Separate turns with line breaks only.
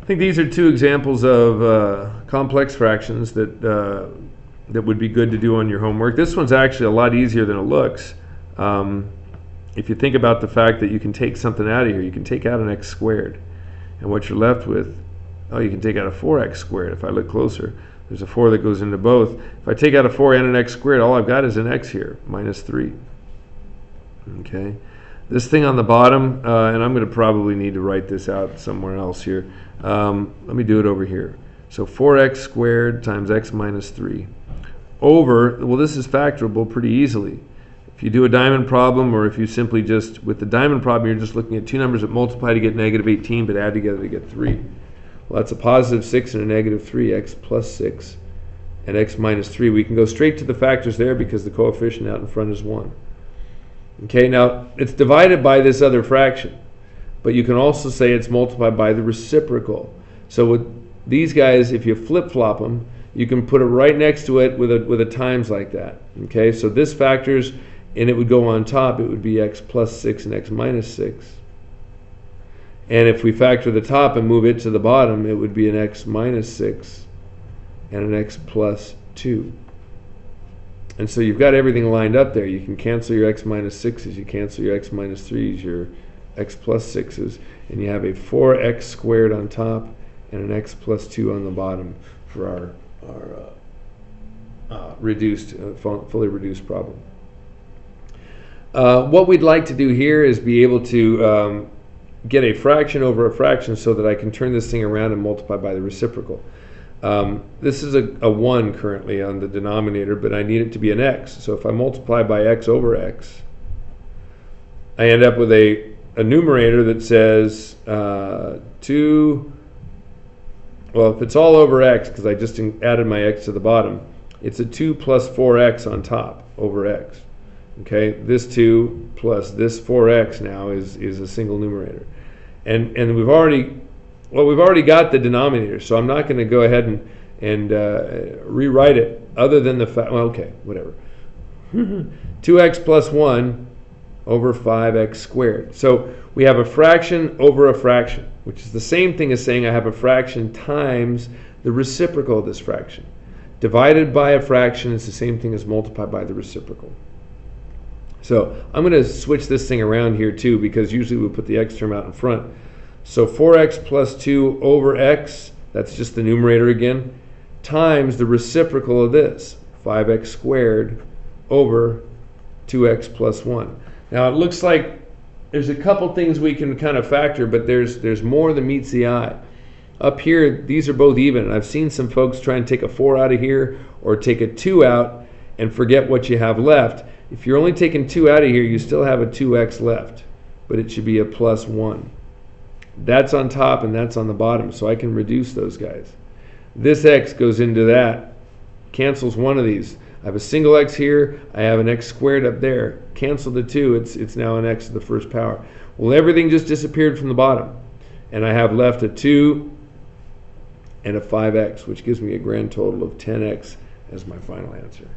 I think these are two examples of complex fractions that that would be good to do on your homework. This one's actually a lot easier than it looks. If you think about the fact that you can take something out of here, you can take out an x squared. And what you're left with, oh, you can take out a 4x squared. If I look closer, there's a 4 that goes into both. If I take out a 4 and an x squared, all I've got is an x here, minus 3. Okay. This thing on the bottom, and I'm going to probably need to write this out somewhere else here. Let me do it over here. So 4x squared times x minus 3 over, well, this is factorable pretty easily. If you do a diamond problem, or if you simply just, with the diamond problem, you're just looking at two numbers that multiply to get negative 18 but add together to get 3. Well, that's a positive 6 and a negative 3, x plus 6 and x minus 3. We can go straight to the factors there because the coefficient out in front is 1. Okay, now it's divided by this other fraction, but you can also say it's multiplied by the reciprocal. So with these guys, if you flip-flop them, you can put it right next to it with a times like that. Okay, so this factors, and it would go on top. It would be x plus 6 and x minus 6. And if we factor the top and move it to the bottom, it would be an x minus 6 and an x plus 2. And so you've got everything lined up there. You can cancel your x minus 6's, you cancel your x minus 3's, your x plus 6's, and you have a 4x squared on top and an x plus 2 on the bottom for our reduced, fully reduced problem. What we'd like to do here is be able to get a fraction over a fraction so that I can turn this thing around and multiply by the reciprocal. This is a 1 currently on the denominator, but I need it to be an x. So if I multiply by x over x, I end up with a numerator that says 2, well, if it's all over x, because I just added my x to the bottom, it's a 2 plus 4x on top over x. Okay, this 2 plus this 4x now is a single numerator. And we've already got the denominator, so I'm not going to go ahead and rewrite it other than the fact, well, okay, whatever. 2x plus 1 over 5x squared. So we have a fraction over a fraction, which is the same thing as saying I have a fraction times the reciprocal of this fraction. Divided by a fraction is the same thing as multiplied by the reciprocal. So I'm going to switch this thing around here too, because usually we put the x term out in front. So 4x plus 2 over x, that's just the numerator again, times the reciprocal of this, 5x squared over 2x plus 1. Now it looks like there's a couple things we can kind of factor, but there's more than meets the eye. Up here, these are both even. And I've seen some folks try and take a 4 out of here or take a 2 out and forget what you have left. If you're only taking 2 out of here, you still have a 2x left, but it should be a plus 1. That's on top and that's on the bottom, so I can reduce those guys. This x goes into that, cancels one of these. I have a single x here, I have an x squared up there. Cancel the 2, it's now an x to the first power. Well, everything just disappeared from the bottom, and I have left a 2 and a 5x, which gives me a grand total of 10x as my final answer.